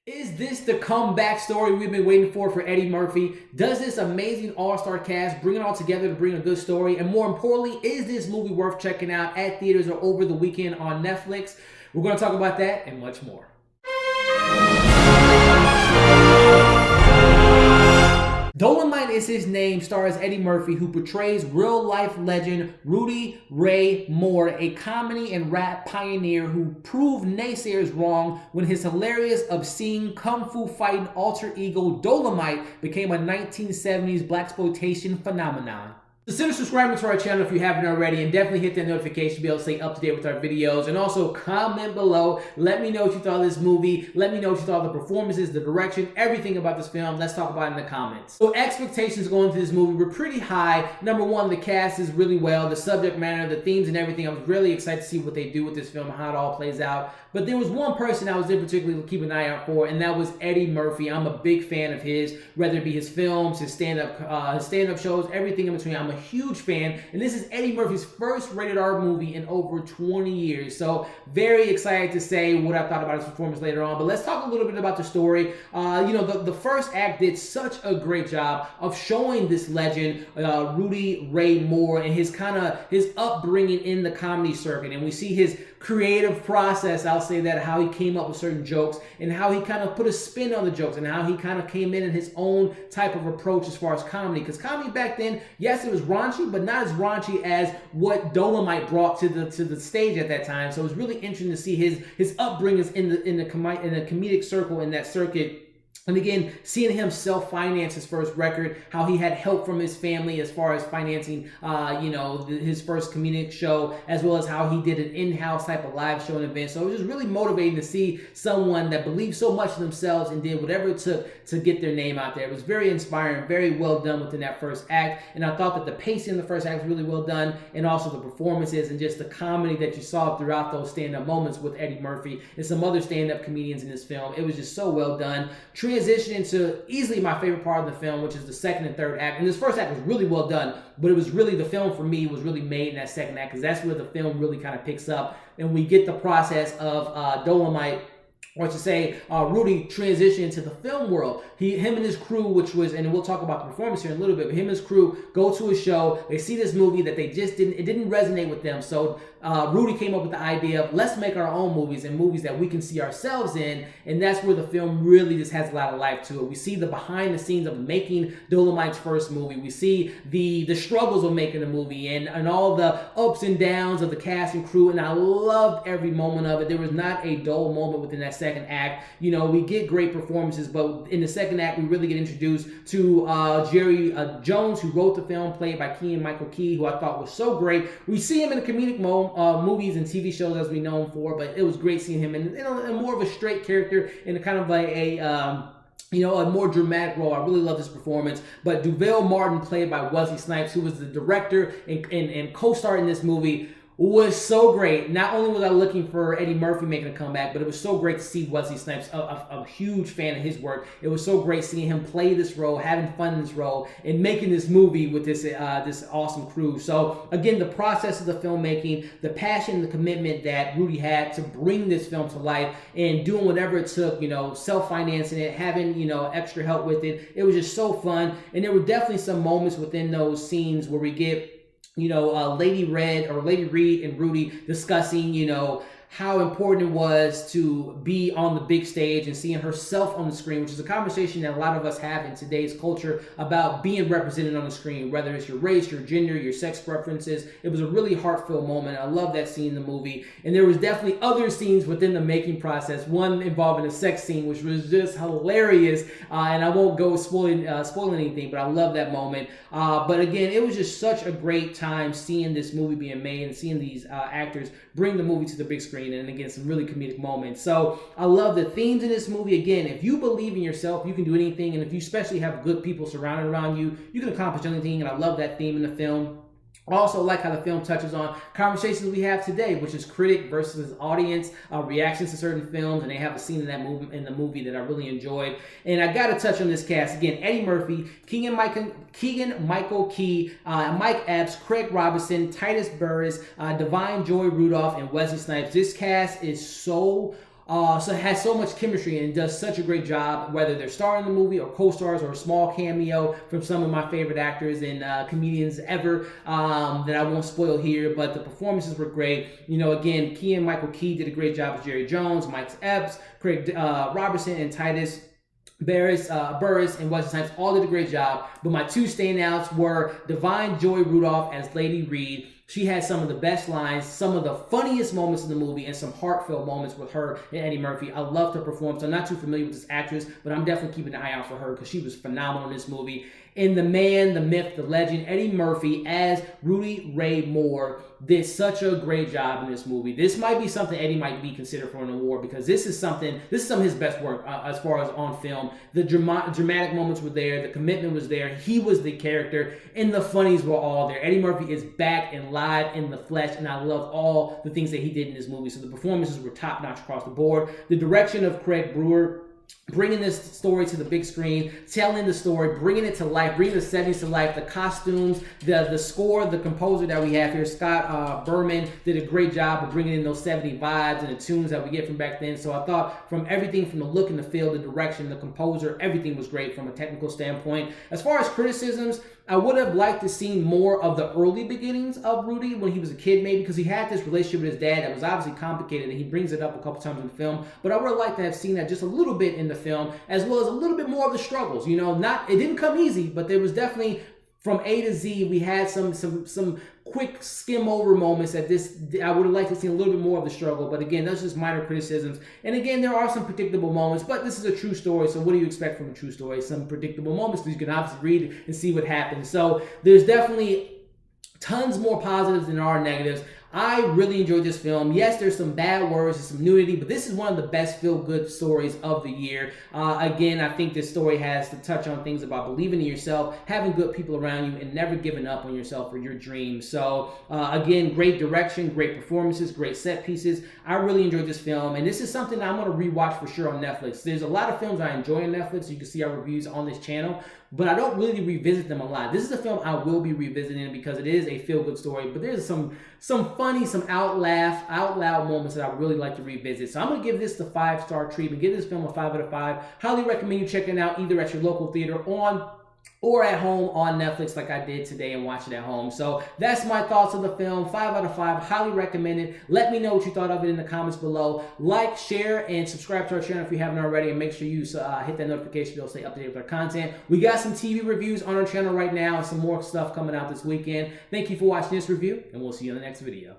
Is this the comeback story we've been waiting for Eddie Murphy? Does this amazing all-star cast bring it all together to bring a good story? And more importantly, is this movie worth checking out at theaters or over the weekend on Netflix? We're going to talk about that and much more. Dolomite Is His Name stars Eddie Murphy, who portrays real-life legend Rudy Ray Moore, a comedy and rap pioneer who proved naysayers wrong when his hilarious, obscene, kung fu fighting alter ego Dolomite became a 1970s Blaxploitation phenomenon. Consider subscribing to our channel if you haven't already, and definitely hit that notification to be able to stay up to date with our videos. And also comment below. Let me know what you thought of this movie. Let me know what you thought of the performances, the direction, everything about this film. Let's talk about it in the comments. So expectations going into this movie were pretty high. Number one, the cast is really well. The subject matter, the themes and everything. I was really excited to see what they do with this film and how it all plays out. But there was one person I was particularly keeping an eye out for, and that was Eddie Murphy. I'm a big fan of his, whether it be his films, his stand-up shows, everything in between. I'm a huge fan, and this is Eddie Murphy's first rated R movie in over 20 years. So very excited to say what I thought about his performance later on. But let's talk a little bit about the story. The first act did such a great job of showing this legend, Rudy Ray Moore, and his upbringing in the comedy circuit. And we see his creative process, I'll say that, how he came up with certain jokes and how he kind of put a spin on the jokes and how he kind of came in his own type of approach as far as comedy. Because comedy back then, yes, it was raunchy, but not as raunchy as what Dolomite brought to the stage at that time. So it was really interesting to see his upbringings in the comedic circle, in that circuit. And again, seeing him self-finance his first record, how he had help from his family as far as financing, his first comedic show, as well as how he did an in-house type of live show and event. So it was just really motivating to see someone that believed so much in themselves and did whatever it took to get their name out there. It was very inspiring, very well done within that first act. And I thought that the pacing in the first act was really well done, and also the performances and just the comedy that you saw throughout those stand-up moments with Eddie Murphy and some other stand-up comedians in this film. It was just so well done. Transitioning to easily my favorite part of the film, which is the second and third act. And this first act was really well done, but it was really, the film for me was really made in that second act, because that's where the film really kind of picks up. And we get the process of Dolomite, or to say Rudy, transitioning to the film world. Him and his crew, which was, and we'll talk about the performance here in a little bit, but him and his crew go to a show. They see this movie that it didn't resonate with them. So Rudy came up with the idea of, let's make our own movies, and movies that we can see ourselves in. And that's where the film really just has a lot of life to it. We see the behind the scenes of making Dolomite's first movie. We see the struggles of making a movie and all the ups and downs of the cast and crew. And I loved every moment of it. There was not a dull moment within that second act. We get great performances, but in the second act, we really get introduced to Jerry Jones, who wrote the film, played by Keegan-Michael Key, who I thought was so great. We see him in the comedic movies and TV shows as we know him for, but it was great seeing him in more of a straight character, in a kind of like a more dramatic role. I really love this performance. But Duval Martin, played by Wesley Snipes, who was the director and co-star in this movie, was so great. Not only was I looking for Eddie Murphy making a comeback, but it was so great to see Wesley Snipes, a huge fan of his work. It was so great seeing him play this role, having fun in this role, and making this movie with this awesome crew. So again, the process of the filmmaking, the passion, the commitment that Rudy had to bring this film to life, and doing whatever it took, self-financing it, having, extra help with it. It was just so fun. And there were definitely some moments within those scenes where we get Lady Reed and Rudy discussing, how important it was to be on the big stage and seeing herself on the screen, which is a conversation that a lot of us have in today's culture about being represented on the screen, whether it's your race, your gender, your sex preferences. It was a really heartfelt moment. I love that scene in the movie. And there was definitely other scenes within the making process, one involving a sex scene, which was just hilarious. And I won't go spoiling anything, but I love that moment. But again, it was just such a great time seeing this movie being made and seeing these actors bring the movie to the big screen. And again, some really comedic moments. So I love the themes in this movie. Again, if you believe in yourself, you can do anything. And if you especially have good people surrounded around you, you can accomplish anything. And I love that theme in the film. I also like how the film touches on conversations we have today, which is critic versus audience, reactions to certain films, and they have a scene in the movie that I really enjoyed. And I got to touch on this cast again: Eddie Murphy, Keegan-Michael Key, Mike Epps, Craig Robinson, Titus Burgess, Divine Joy Randolph, and Wesley Snipes. This cast is so So it has so much chemistry and does such a great job, whether they're starring in the movie or co-stars or a small cameo from some of my favorite actors and comedians ever that I won't spoil here, but the performances were great. You know, again, Keegan-Michael Key did a great job as Jerry Jones, Mike Epps, Craig Robertson, and Titus Burgess and Wesley Snipes all did a great job, but my two standouts were Divine Joy Randolph as Lady Reed. She had some of the best lines, some of the funniest moments in the movie, and some heartfelt moments with her and Eddie Murphy. I loved her performance. I'm not too familiar with this actress, but I'm definitely keeping an eye out for her because she was phenomenal in this movie. And the man, the myth, the legend, Eddie Murphy as Rudy Ray Moore did such a great job in this movie. This might be something Eddie might be considered for an award because this is some of his best work as far as on film. The dramatic moments were there, the commitment was there, he was the character, and the funnies were all there. Eddie Murphy is back and live in the flesh, and I love all the things that he did in this movie. So the performances were top-notch across the board. The direction of Craig Brewer, bringing this story to the big screen, telling the story, bringing it to life, bringing the settings to life, the costumes, the score, the composer that we have here, Scott Berman, did a great job of bringing in those 70 vibes and the tunes that we get from back then. So I thought from everything, from the look and the feel, the direction, the composer, everything was great from a technical standpoint. As far as criticisms, I would have liked to see more of the early beginnings of Rudy when he was a kid, maybe, because he had this relationship with his dad that was obviously complicated, and he brings it up a couple times in the film. But I would have liked to have seen that just a little bit in the film, as well as a little bit more of the struggles. You know, it didn't come easy, but there was definitely from A to Z. We had some quick skim over moments that I would have liked to see a little bit more of the struggle. But again, those are just minor criticisms. And again, there are some predictable moments, but this is a true story. So what do you expect from a true story? Some predictable moments that you can obviously read and see what happens. So there's definitely tons more positives than there are negatives. I really enjoyed this film. Yes, there's some bad words and some nudity, but this is one of the best feel-good stories of the year. Again, I think this story has to touch on things about believing in yourself, having good people around you, and never giving up on yourself or your dreams. So, again, great direction, great performances, great set pieces. I really enjoyed this film, and this is something that I'm going to rewatch for sure on Netflix. There's a lot of films I enjoy on Netflix. You can see our reviews on this channel, but I don't really revisit them a lot. This is a film I will be revisiting because it is a feel-good story, but there's some funny, some out loud moments that I would really like to revisit. So I'm going to give this the 5-star treatment, give this film a 5 out of 5. Highly recommend you checking it out either at your local theater or at home on Netflix like I did today and watch it at home. So that's my thoughts of the film. 5 out of 5. Highly recommend it. Let me know what you thought of it in the comments below. Like, share, and subscribe to our channel if you haven't already. And make sure you hit that notification bell to stay updated with our content. We got some TV reviews on our channel right now and some more stuff coming out this weekend. Thank you for watching this review, and we'll see you in the next video.